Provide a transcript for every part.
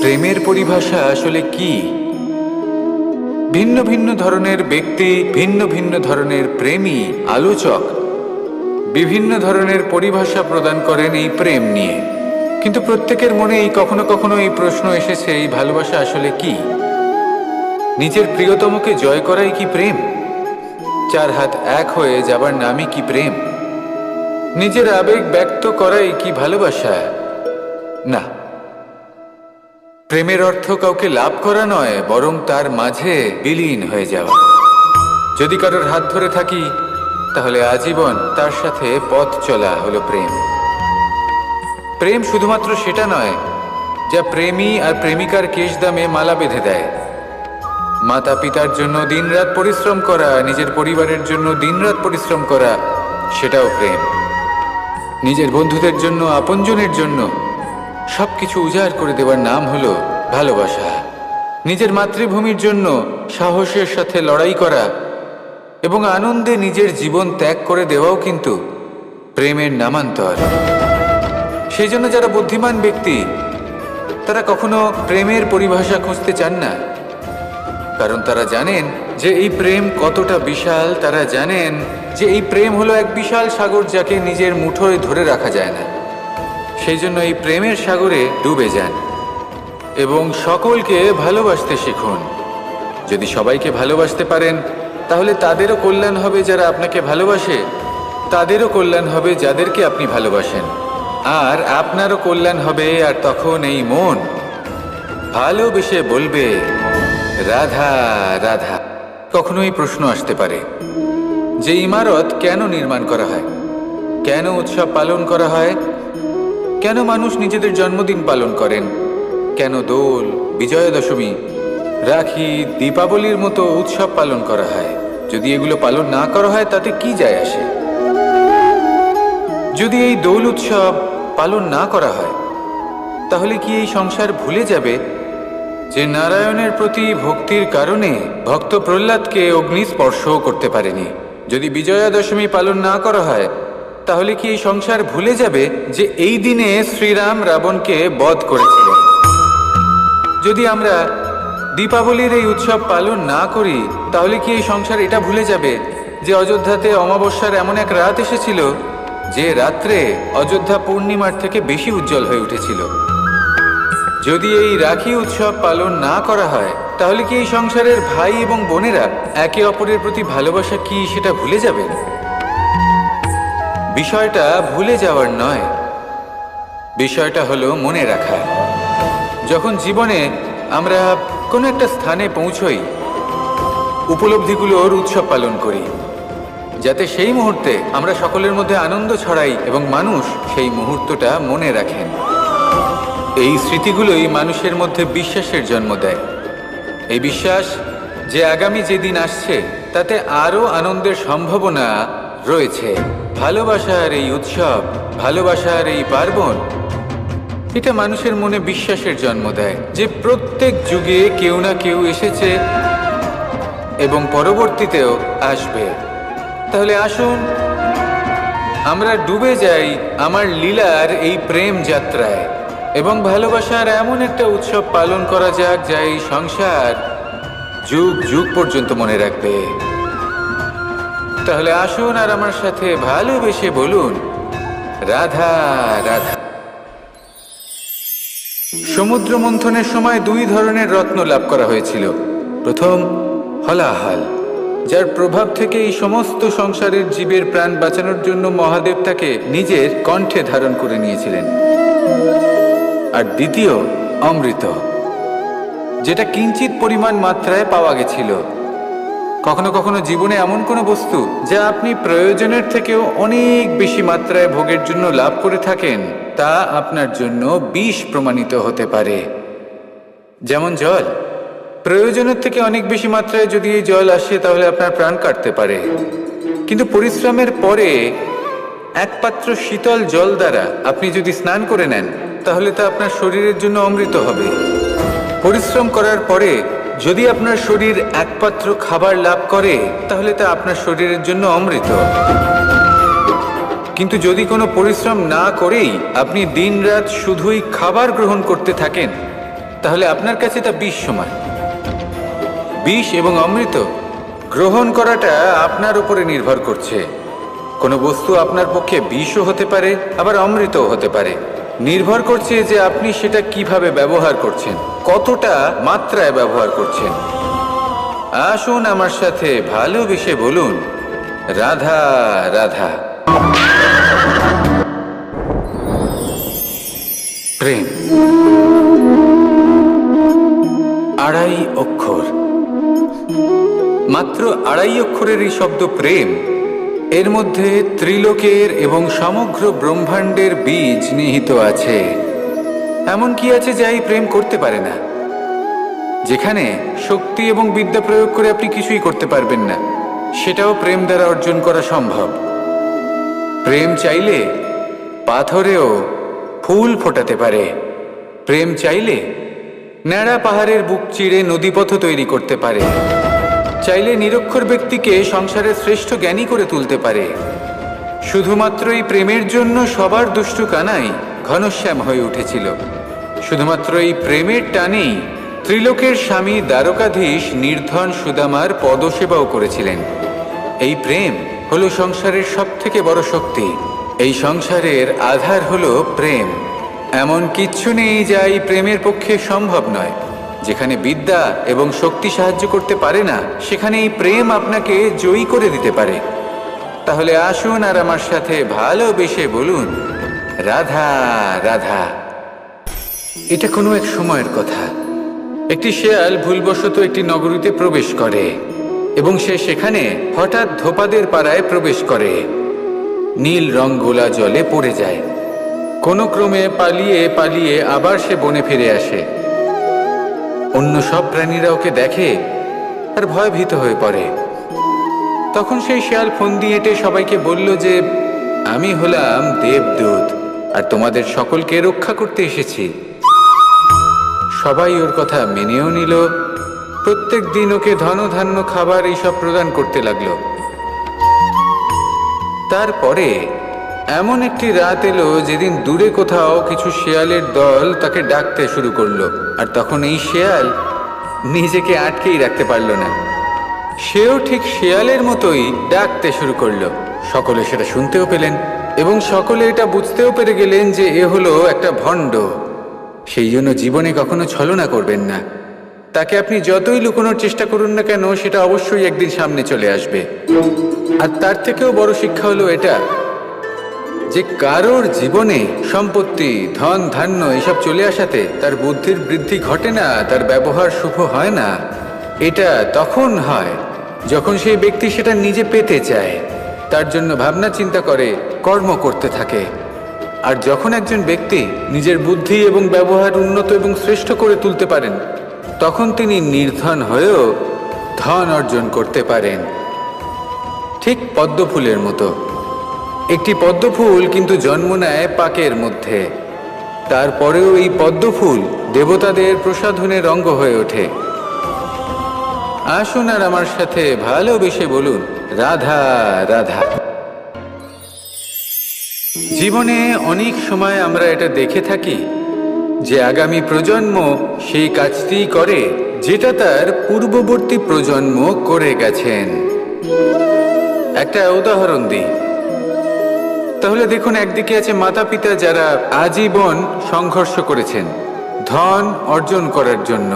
প্রেমের পরিভাষা আসলে কি? ভিন্ন ভিন্ন ধরনের ব্যক্তি, ভিন্ন ভিন্ন ধরনের প্রেমী, আলোচক বিভিন্ন ধরনের পরিভাষা প্রদান করেন এই প্রেম নিয়ে। কিন্তু প্রত্যেকের মনেই কখনো কখনো এই প্রশ্ন এসেছে, এই ভালোবাসা আসলে কি? নিজের প্রিয়তমকে জয় করাই কি প্রেম? চার হাত এক হয়ে যাবার নামই কি প্রেম? নিজের আবেগ ব্যক্ত করাই কি ভালোবাসা? না, প্রেমের অর্থ কাউকে লাভ করা নয়, বরং তার মাঝে বিলীন হয়ে যাওয়া। যদি কারোর হাত ধরে থাকি, তাহলে আজীবন তার সাথে পথ চলা হলো প্রেম। প্রেম শুধুমাত্র সেটা নয় যা প্রেমী আর প্রেমিকার কেশদামে মালা বেঁধে দেয়। মাতা পিতার জন্য দিনরাত পরিশ্রম করা, নিজের পরিবারের জন্য দিনরাত পরিশ্রম করা, সেটাও প্রেম। নিজের বন্ধুদের জন্য, আপনজনের জন্য সবকিছু উজাড় করে দেওয়ার নাম হলো ভালোবাসা। নিজের মাতৃভূমির জন্য সাহসের সাথে লড়াই করা এবং আনন্দে নিজের জীবন ত্যাগ করে দেওয়াও কিন্তু প্রেমের নামান্তর। সেই জন্য যারা বুদ্ধিমান ব্যক্তি, তারা কখনো প্রেমের পরিভাষা খুঁজতে চান না, কারণ তারা জানেন যে এই প্রেম কতটা বিশাল। তারা জানেন যে এই প্রেম হলো এক বিশাল সাগর, যাকে নিজের মুঠোয় ধরে রাখা যায় না। সেই জন্য এই প্রেমের সাগরে ডুবে যান এবং সকলকে ভালোবাসতে শিখুন। যদি সবাইকে ভালোবাসতে পারেন, তাহলে তাদেরও কল্যাণ হবে যারা আপনাকে ভালোবাসে, তাদেরও কল্যাণ হবে যাদেরকে আপনি ভালোবাসেন, আর আপনারও কল্যাণ হবে। আর তখন এই মন ভালোবেসে বলবে, রাধা রাধা। কখনো এই প্রশ্ন আসতে পারে যে ইমারত কেন নির্মাণ করা হয়, কেন উৎসব পালন করা হয়, কেন মানুষ নিজেদের জন্মদিন পালন করেন, কেন দোল, বিজয়া দশমী, রাখি, দীপাবলির মতো উৎসব পালন করা হয়? যদি এগুলো পালন না করা হয়, তাতে কি যায় আসে? যদি এই দোল উৎসব পালন না করা হয়, তাহলে কি এই সংসার ভুলে যাবে যে নারায়ণের প্রতি ভক্তির কারণে ভক্ত প্রহ্লাদকে অগ্নি স্পর্শও করতে পারেনি? যদি বিজয়া দশমী পালন না করা হয়, তাহলে কি এই সংসার ভুলে যাবে যে এই দিনে শ্রীরাম রাবণকে বধ করেছিলেন? যদি আমরা দীপাবলির এই উৎসব পালন না করি, তাহলে কি এই সংসার এটা ভুলে যাবে যে অযোধ্যাতে অমাবস্যার এমন এক রাত এসেছিল যে রাত্রে অযোধ্যা পূর্ণিমার থেকে বেশি উজ্জ্বল হয়ে উঠেছিল? যদি এই রাখি উৎসব পালন না করা হয়, তাহলে কি এই সংসারের ভাই এবং বোনেরা একে অপরের প্রতি ভালোবাসা কি সেটা ভুলে যাবেন? বিষয়টা ভুলে যাওয়ার নয়, বিষয়টা হলো মনে রাখা। যখন জীবনে আমরা কোনো একটা স্থানে পৌঁছই, উপলব্ধিগুলোর উৎসব পালন করি, যাতে সেই মুহূর্তে আমরা সকলের মধ্যে আনন্দ ছড়াই এবং মানুষ সেই মুহূর্তটা মনে রাখেন। এই স্মৃতিগুলোই মানুষের মধ্যে বিশ্বাসের জন্ম দেয়। এই বিশ্বাস যে আগামী যেদিন আসছে তাতে আরও আনন্দের সম্ভাবনা রয়েছে। ভালোবাসার এই উৎসব, ভালোবাসার এই পার্বণ, এটা মানুষের মনে বিশ্বাসের জন্ম দেয় যে প্রত্যেক যুগে কেউ না কেউ এসেছে এবং পরবর্তীতেও আসবে। তাহলে আসুন আমরা ডুবে যাই আমার লীলার এই প্রেম যাত্রায় এবং ভালোবাসার এমন একটা উৎসব পালন করা যাক যা এই সংসার যুগ যুগ পর্যন্ত মনে রাখবে। তাহলে আসুন আর আমার সাথে ভালোবেসে বলুন, রাধা রাধা। সমুদ্র মন্থনের সময় দুই ধরনের রত্ন লাভ করা হয়েছিল। প্রথম হলাহল, যার প্রভাব থেকে এই সমস্ত সংসারের জীবের প্রাণ বাঁচানোর জন্য মহাদেব তাকে নিজের কণ্ঠে ধারণ করে নিয়েছিলেন। আর দ্বিতীয় অমৃত, যেটা কিঞ্চিত পরিমাণ মাত্রায় পাওয়া গেছিল। কখনো কখনো জীবনে এমন কোনো বস্তু যা আপনি প্রয়োজনের থেকেও অনেক বেশি মাত্রায় ভোগের জন্য লাভ করে থাকেন, তা আপনার জন্য বিষ প্রমাণিত হতে পারে। যেমন জল, প্রয়োজনের থেকে অনেক বেশি মাত্রায় যদি এই জল আসে, তাহলে আপনার প্রাণ কাটতে পারে। কিন্তু পরিশ্রমের পরে এক পাত্র শীতল জল দ্বারা আপনি যদি স্নান করে নেন, তাহলে তা আপনার শরীরের জন্য অমৃত হবে। পরিশ্রম করার পরে যদি আপনার শরীর এক পাত্র খাবার লাভ করে, তাহলে তা আপনার শরীরের জন্য অমৃত। কিন্তু যদি কোনো পরিশ্রম না করেই আপনি দিনরাত শুধুই খাবার গ্রহণ করতে থাকেন, তাহলে আপনার কাছে তা বিষ সমান। বিষ এবং অমৃত গ্রহণ করাটা আপনার উপরে নির্ভর করছে। কোনো বস্তু আপনার পক্ষে বিষও হতে পারে, আবার অমৃতও হতে পারে। নির্ভর করছে যে আপনি সেটা কিভাবে ব্যবহার করছেন, কতটা মাত্রায় ব্যবহার করছেন। আসুন আমার সাথে ভালোবেসে বলুন, রাধা রাধা। প্রেম আড়াই অক্ষর, মাত্র আড়াই অক্ষরের এই শব্দ প্রেম, এর মধ্যে ত্রিলোকের এবং সমগ্র ব্রহ্মাণ্ডের বীজ নিহিত আছে। এমন কি আছে যা এই প্রেম করতে পারে না? যেখানে শক্তি এবং বিদ্যা প্রয়োগ করে আপনি কিছুই করতে পারবেন না, সেটাও প্রেম দ্বারা অর্জন করা সম্ভব। প্রেম চাইলে পাথরেও ফুল ফোটাতে পারে। প্রেম চাইলে ন্যাড়া পাহাড়ের বুক চিরে নদীপথ তৈরি করতে পারে। চাইলে নিরক্ষর ব্যক্তিকে সংসারের শ্রেষ্ঠ জ্ঞানী করে তুলতে পারে। শুধুমাত্র এই প্রেমের জন্য সবার দুষ্টু কানাই ঘনশ্যাম হয়ে উঠেছিল। শুধুমাত্র এই প্রেমের টানেই ত্রিলোকের স্বামী দ্বারকাধীশ নির্ধন সুদামার পদসেবাও করেছিলেন। এই প্রেম হলো সংসারের সবথেকে বড় শক্তি। এই সংসারের আধার হলো প্রেম। এমন কিচ্ছু নেই যা এই প্রেমের পক্ষে সম্ভব নয়। যেখানে বিদ্যা এবং শক্তি সাহায্য করতে পারে না, সেখানে এই প্রেম আপনাকে জয়ী করে দিতে পারে। তাহলে আসুন আর আমার সাথে ভালোবেসে বলুন, রাধা রাধা। এটা কোনো এক সময়ের কথা। একটি শেয়াল ভুলবশত একটি নগরীতে প্রবেশ করে এবং সে সেখানে হঠাৎ ধোপাদের পাড়ায় প্রবেশ করে। নীল রং গোলা জলে পড়ে যায়। কোনো ক্রমে পালিয়ে পালিয়ে আবার সে বনে ফিরে আসে। অন্য সব প্রাণীরা ওকে দেখে আর ভয়ভীত হয়ে পড়ে। তখন সেই শেয়াল ফন্দি এঁটে সবাইকে বলল যে, আমি হলাম দেবদূত আর তোমাদের সকলকে রক্ষা করতে এসেছি। সবাই ওর কথা মেনেও নিল। প্রত্যেক দিন ওকে ধনধান্য খাবার এইসব প্রদান করতে লাগলো। তারপরে এমন একটি রাত এলো যেদিন দূরে কোথাও কিছু শেয়ালের দল তাকে ডাকতে শুরু করলো। আর তখন এই শেয়াল নিজেকে আটকেই রাখতে পারল না। সেও ঠিক শেয়ালের মতোই ডাকতে শুরু করলো। সকলে সেটা শুনতেও পেলেন এবং সকলে এটা বুঝতেও পেরে গেলেন যে এ হলো একটা ভণ্ড। সেই জন্য জীবনে কখনো ছলনা করবেন না। তাকে আপনি যতই লুকোনোর চেষ্টা করুন না কেন, সেটা অবশ্যই একদিন সামনে চলে আসবে। আর তার থেকেও বড় শিক্ষা হলো এটা যে কারোর জীবনে সম্পত্তি, ধন ধান্য এসব চলে আসাতে তার বুদ্ধির বৃদ্ধি ঘটে না, তার ব্যবহার শুভ হয় না। এটা তখন হয় যখন সেই ব্যক্তি সেটা নিজে পেতে চায়, তার জন্য ভাবনা চিন্তা করে, কর্ম করতে থাকে। আর যখন একজন ব্যক্তি নিজের বুদ্ধি এবং ব্যবহার উন্নত এবং শ্রেষ্ঠ করে তুলতে পারেন, তখন তিনি নির্ধন হয়েও ধন অর্জন করতে পারেন। ঠিক পদ্মফুলের মতো। একটি পদ্মফুল কিন্তু জন্ম নেয় পাকের মধ্যে। তারপরেও এই পদ্মফুল দেবতাদের প্রসাধনের অঙ্গ হয়ে ওঠে। আসুন আর আমার সাথে ভালোবেসে বলুন, রাধা রাধা। জীবনে অনেক সময় আমরা এটা দেখে থাকি যে আগামী প্রজন্ম সেই কাজটি করে যেটা তার পূর্ববর্তী প্রজন্ম করে গেছেন। একটা উদাহরণ দিই। তাহলে দেখুন, একদিকে আছে মাতা পিতা যারা আজীবন সংঘর্ষ করেছেন ধন অর্জন করার জন্য।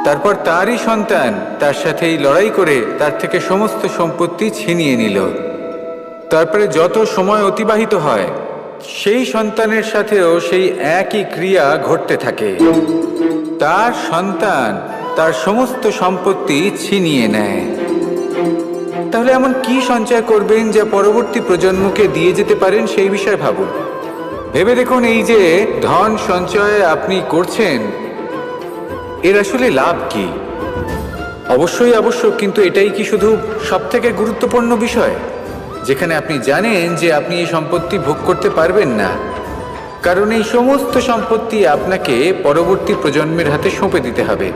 তারপর তারই সন্তান তার সাথেই লড়াই করে তার থেকে সমস্ত সম্পত্তি ছিনিয়ে নিল। তারপরে যত সময় অতিবাহিত হয়, সেই সন্তানের সাথেও সেই একই ক্রিয়া ঘটতে থাকে। তার সন্তান তার সমস্ত সম্পত্তি ছিনিয়ে নেয়। তাহলে এমন কি সঞ্চয় করবেন যা পরবর্তী প্রজন্মকে দিয়ে যেতে পারেন, সেই বিষয়ে ভাবুন। ভেবে দেখুন, এই যে ধন সঞ্চয় আপনি করছেন, এর আসলে লাভ কি? অবশ্যই আবশ্যক, কিন্তু এটাই কি শুধু সবথেকে গুরুত্বপূর্ণ বিষয়, যেখানে আপনি জানেন যে আপনি এই সম্পত্তি ভোগ করতে পারবেন না, কারণ এই সমস্ত সম্পত্তি আপনাকে পরবর্তী প্রজন্মের হাতে সঁপে দিতে হবে।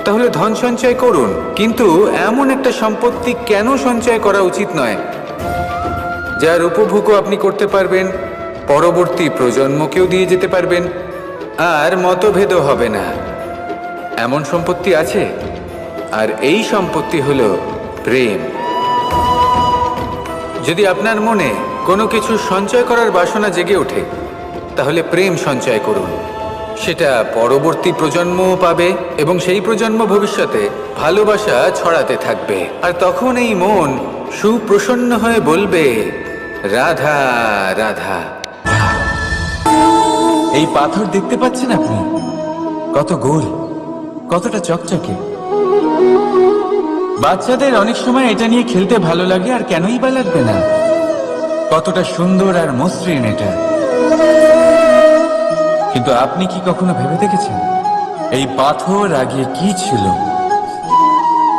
তাহলে ধন সঞ্চয় করুন, কিন্তু এমন একটা সম্পত্তি কেন সঞ্চয় করা উচিত নয় যার উপভোগও আপনি করতে পারবেন, পরবর্তী প্রজন্মকেও দিয়ে যেতে পারবেন, আর মতভেদও হবে না। এমন সম্পত্তি আছে, আর এই সম্পত্তি হলো প্রেম। যদি আপনার মনে কোনো কিছু সঞ্চয় করার বাসনা জেগে ওঠে, তাহলে প্রেম সঞ্চয় করুন। সেটা পরবর্তী প্রজন্মও পাবে এবং সেই প্রজন্ম ভবিষ্যতে ভালোবাসা ছড়াতে থাকবে। আর তখন এই মন সুপ্রসন্ন হয়ে বলবে, রাধা রাধা। এই পাথর দেখতে পাচ্ছেন আপনি? কত গোল, কতটা চকচকে। বাচ্চাদের অনেক সময় এটা নিয়ে খেলতে ভালো লাগে, আর কেনই বা লাগবে না? কতটা সুন্দর আর মসৃণ এটা। কিন্তু আপনি কি কখনো ভেবে দেখেছেন এই পাথর আগে কি ছিল?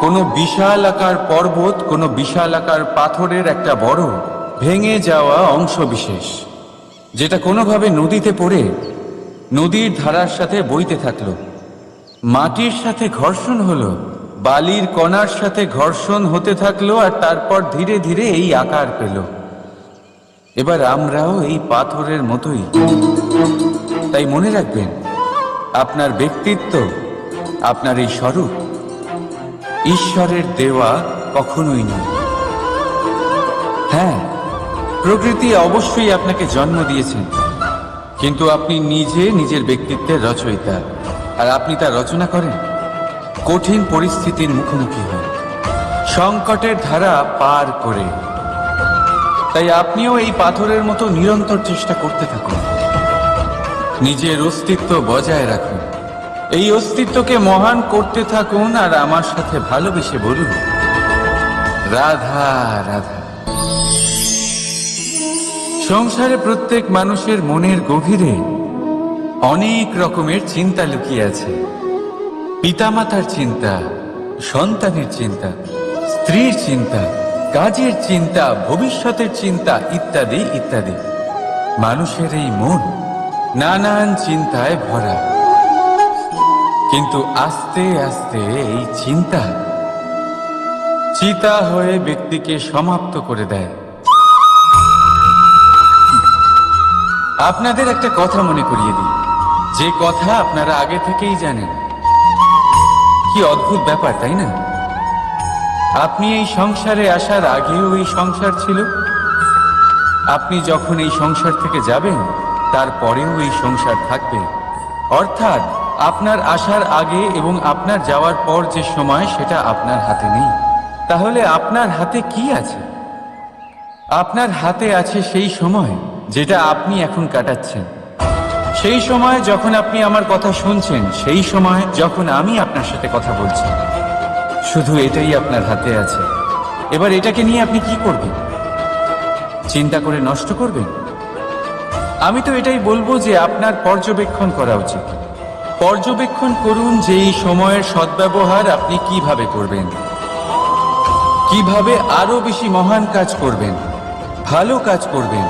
কোনো বিশাল আকার পর্বত, কোনো বিশাল আকার পাথরের একটা বড় ভেঙে যাওয়া অংশ বিশেষ, যেটা কোনোভাবে নদীতে পড়ে নদীর ধারার সাথে বইতে থাকলো। মাটির সাথে ঘর্ষণ হলো, বালির কণার সাথে ঘর্ষণ হতে থাকলো, আর তারপর ধীরে ধীরে এই আকার পেল। এবার আমরাও এই পাথরের মতোই। তাই মনে রাখবেন, আপনার ব্যক্তিত্ব, আপনার এই স্বরূপ ঈশ্বরের দেওয়া কখনোই নয়। হ্যাঁ, প্রকৃতি অবশ্যই আপনাকে জন্ম দিয়েছেন, কিন্তু আপনি নিজে নিজের ব্যক্তিত্বের রচয়িতা। আর আপনি তা রচনা করেন কঠিন পরিস্থিতির মুখোমুখি হয়ে, সংকটের ধারা পার করে। তাই আপনিও এই পাথরের মতো নিরন্তর চেষ্টা করতে থাকুন। নিজের অস্তিত্ব বজায় রাখুন, এই অস্তিত্বকে মহান করতে থাকুন, আর আমার সাথে ভালোবেসে বলুন, রাধা রাধা। সংসারে প্রত্যেক মানুষের মনের গভীরে অনেক রকমের চিন্তা লুকিয়ে আছে। পিতামাতার চিন্তা, সন্তানের চিন্তা, স্ত্রীর চিন্তা, কাজের চিন্তা, ভবিষ্যতের চিন্তা, ইত্যাদি ইত্যাদি। মানুষের এই মন নানান চিন্তায় ভরা, কিন্তু আস্তে আস্তে এই চিন্তা চিতা হয়ে ব্যক্তিকে সমাপ্ত করে দেয়। আপনাদের একটা কথা মনে করিয়ে দিই, যে কথা আপনারা আগে থেকেই জানেন। কি অদ্ভুত ব্যাপার, তাই না? আপনি এই সংসারে আসার আগেও এই সংসার ছিল, আপনি যখন এই সংসার থেকে যাবেন তারপরেও এই সংসার থাকবে। অর্থাৎ আপনার আসার আগে এবং আপনার যাওয়ার পর যে সময়, সেটা আপনার হাতে নেই। তাহলে আপনার হাতে কি আছে? আপনার হাতে আছে সেই সময় যেটা আপনি এখন কাটাচ্ছেন, সেই সময় যখন আপনি আমার কথা শুনছেন, সেই সময় যখন আমি আপনার সাথে কথা বলছি। শুধু এটাই আপনার হাতে আছে। এবার এটাকে নিয়ে আপনি কি করবেন? চিন্তা করে নষ্ট করবেন? আমি তো এটাই বলবো যে আপনার পর্যবেক্ষণ করা উচিত। পর্যবেক্ষণ করুন যে এই সময়ের সদ্ব্যবহার আপনি কিভাবে করবেন, কিভাবে আরো বেশি মহান কাজ করবেন, ভালো কাজ করবেন,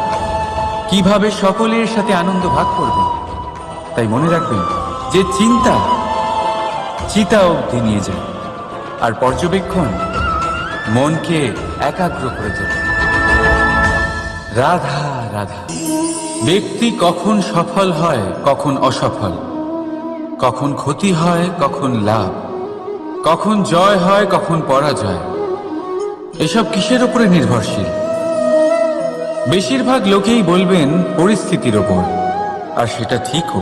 কিভাবে সকলের সাথে আনন্দ ভাগ করবেন। তাই মনে রাখবেন যে চিন্তা চিতা অবধি নিয়ে যায়, আর পর্যবেক্ষণ মনকে একাগ্র করে দেয়। রাধা রাধা। ব্যক্তি কখন সফল হয়, কখন অসফল, কখন ক্ষতি হয়, কখন লাভ, কখন জয় হয়, কখন পরাজয়, এসব কিসের উপরে নির্ভরশীল? বেশিরভাগ লোকেই বলবেন পরিস্থিতির ওপর, আর সেটা ঠিকও।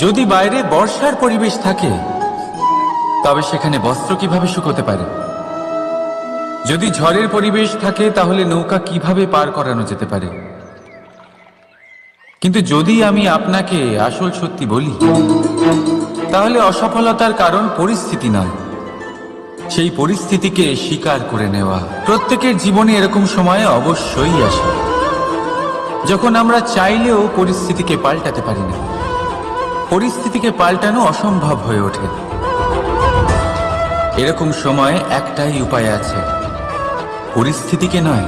যদি বাইরে বর্ষার পরিবেশ থাকে, তবে সেখানে বস্ত্র কিভাবে শুকোতে পারে? যদি ঝড়ের পরিবেশ থাকে, তাহলে নৌকা কিভাবে পার করানো যেতে পারে? কিন্তু যদি আমি আপনাকে আসল সত্যি বলি, তাহলে অসফলতার কারণ পরিস্থিতি নয়, সেই পরিস্থিতিকে স্বীকার করে নেওয়া। প্রত্যেকের জীবনে এরকম সময় অবশ্যই আসে যখন আমরা চাইলেও পরিস্থিতিকে পাল্টাতে পারি না। পরিস্থিতিকে পাল্টানো অসম্ভব হয়ে ওঠে। এরকম সময় একটাই উপায় আছে, পরিস্থিতিকে নয়,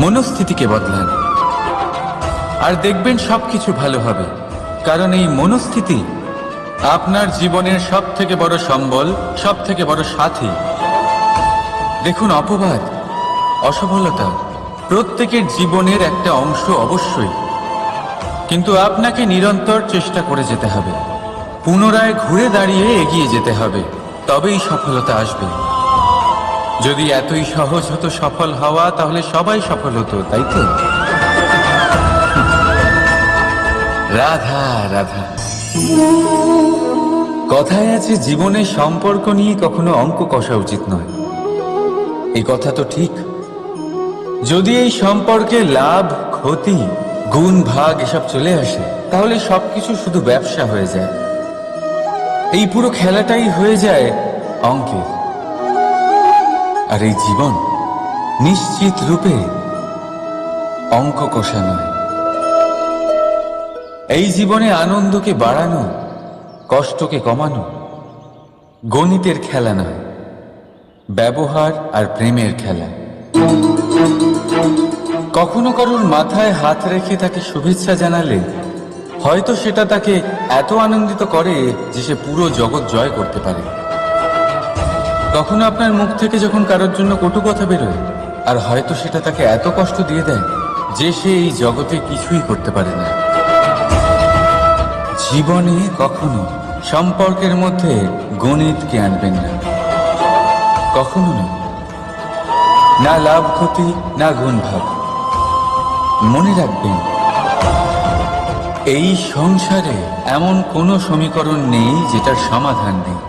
মনস্থিতিকে বদলান, আর দেখবেন সবকিছু ভালো হবে। কারণ এই মনস্থিতি আপনার জীবনের সব থেকে বড় সম্বল, সব থেকে বড় সাথী। দেখুন, অপবাদ, অসফলতা প্রত্যেকের জীবনের একটা অংশ অবশ্যই, কিন্তু আপনাকে নিরন্তর চেষ্টা করে যেতে হবে, পুনরায় ঘুরে দাঁড়িয়ে এগিয়ে যেতে হবে, তবেই সফলতা আসবে। যদি এতই সহজ হতো সফল হওয়া, তাহলে সবাই সফল হতো, তাই তো? রাধা রাধা। কথায় আছে, জীবনে সম্পর্ক নিয়ে কখনো অঙ্ক কষা উচিত নয়। এই কথা তো ঠিক। যদি এই সম্পর্কে লাভ, ক্ষতি, গুণ, ভাগ এসব চলে আসে, তাহলে সবকিছু শুধু ব্যবসা হয়ে যায়। এই পুরো খেলাটাই হয়ে যায় অঙ্কের। আর এই জীবন নিশ্চিত রূপে অঙ্ক কষা নয়। এই জীবনে আনন্দকে বাড়ানো, কষ্টকে কমানো গণিতের খেলা নয়, ব্যবহার আর প্রেমের খেলা। কখনো কারোর মাথায় হাত রেখে তাকে শুভেচ্ছা জানালে হয়তো সেটা তাকে এত আনন্দিত করে যে সে পুরো জগৎ জয় করতে পারে। কখনো আপনার মুখ থেকে যখন কারোর জন্য কটু কথা বেরোয়, আর হয়তো সেটা তাকে এত কষ্ট দিয়ে দেয় যে সে এই জগতে কিছুই করতে পারে না। জীবনে কখনো সম্পর্কের মধ্যে গণিতকে আনবেন না, কখনো না। না লাভ ক্ষতি, না গুণ ভাগ। মনে রাখবেন, এই সংসারে এমন কোনো সমীকরণ নেই যেটার সমাধান নেই।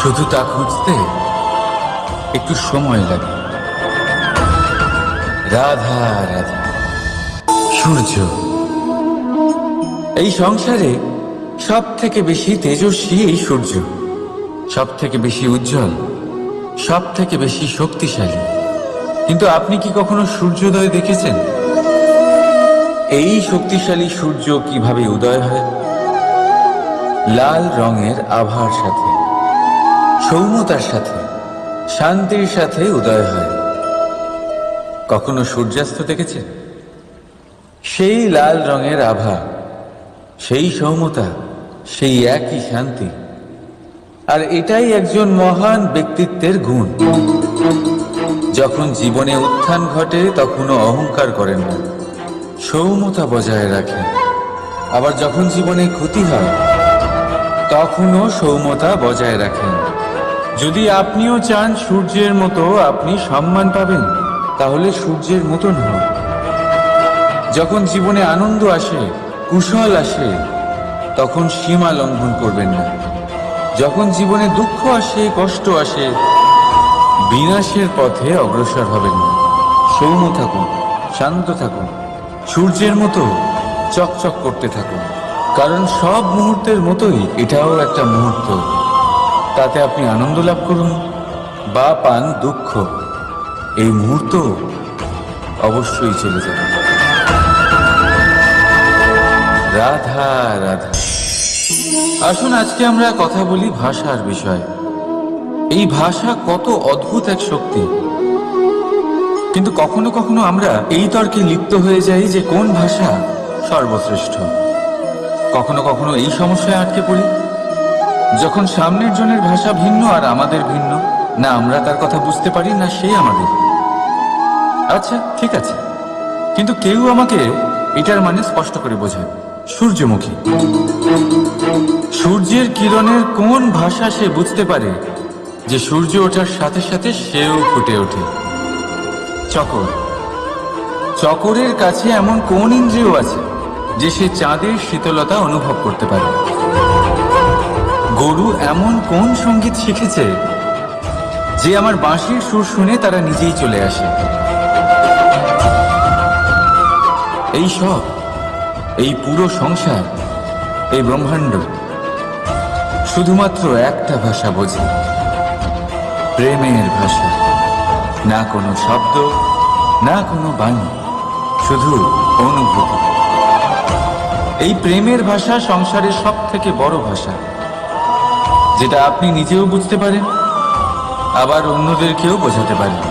শুধু তা খুঁজতে একটু সময় লাগে। রাধা রাধা। সূর্য এই সংসারে সব থেকে বেশি তেজস্বী এই সূর্য, সব থেকে বেশি উজ্জ্বল, সব থেকে বেশি শক্তিশালী। কিন্তু আপনি কি কখনো সূর্যোদয় দেখেছেন? এই শক্তিশালী সূর্য কিভাবে উদয় হয়? লাল রঙের আভার সাথে, সৌম্যতার সাথে, শান্তির সাথে উদয় হয়। কখনো সূর্যাস্ত দেখেছেন? সেই লাল রঙের আভা, সেই সৌম্যতা, সেই একই শান্তি। আর এটাই একজন মহান ব্যক্তিত্বের গুণ। যখন জীবনে উত্থান ঘটে তখনও অহংকার করেন না, সৌম্যতা বজায় রাখেন। আবার যখন জীবনে ক্ষতি হয় তখনও সৌম্যতা বজায় রাখেন। যদি আপনিও চান সূর্যের মতো আপনি সম্মান পাবেন, তাহলে সূর্যের মতন হন। যখন জীবনে আনন্দ আসে, কুশল আসে, তখন সীমা লঙ্ঘন করবেন না। যখন জীবনে দুঃখ আসে, কষ্ট আসে, বিনাশের পথে অগ্রসর হবেন না। সৌম্য থাকুন, শান্ত থাকুন, সূর্যের মতো চকচক করতে থাকুন। কারণ সব মুহূর্তের মতোই এটাও একটা মুহূর্ত। তাতে আপনি আনন্দ লাভ করুন বা পান দুঃখ, এই মুহূর্ত অবশ্যই চলে যাবে। রাধা রাধা। আসুন আজকে আমরা কথা বলি ভাষার বিষয়। এই ভাষা কত অদ্ভুত এক শক্তি। কিন্তু কখনো কখনো আমরা এই তর্কে লিপ্ত হয়ে যাই যে কোন ভাষা সর্বশ্রেষ্ঠ। কখনো কখনো এই সমস্যায় আটকে পড়ি, যখন সামনের জনের ভাষা ভিন্ন আর আমাদের ভিন্ন, না আমরা তার কথা বুঝতে পারি, না সে আমাদের। আচ্ছা ঠিক আছে, কিন্তু কেউ আমাকে এটার মানে স্পষ্ট করে বোঝায়। সূর্যমুখী, সূর্যের কিরণের কোন ভাষা সে বুঝতে পারে যে সূর্য ওঠার সাথে সাথে সেও ফুটে ওঠে? চকর, চকরের কাছে এমন কোন ইন্দ্রিয় আছে যে সে চাঁদের শীতলতা অনুভব করতে পারে? গরু এমন কোন সঙ্গীত শিখেছে যে আমার বাঁশির সুর শুনে তারা নিজেই চলে আসে? এই সব, এই পুরো সংসার, এই ব্রহ্মাণ্ড শুধুমাত্র একটা ভাষা বোঝে, প্রেমের ভাষা। না কোনো শব্দ, না কোনো বাণী, শুধু অনুভূতি। এই প্রেমের ভাষা সংসারের সব থেকে বড় ভাষা, যেটা আপনি নিজেও বুঝতে পারেন, আবার অন্যদেরকেও বোঝাতে পারেন।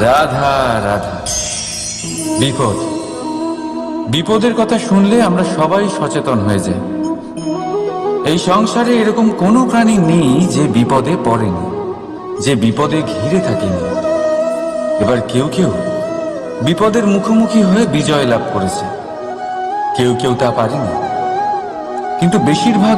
রাধা রাধা। বিপদ, বিপদের কথা শুনলে আমরা সবাই সচেতন হয়ে যাই। এই সংসারে এরকম কোনো প্রাণী নেই যে বিপদে পড়েনি, যে বিপদে ঘিরে থাকেনি। এবার কেউ কেউ বিপদের মুখোমুখি হয়ে বিজয় লাভ করেছে, কেউ কেউ তা পারেনি। কিন্তু বেশিরভাগ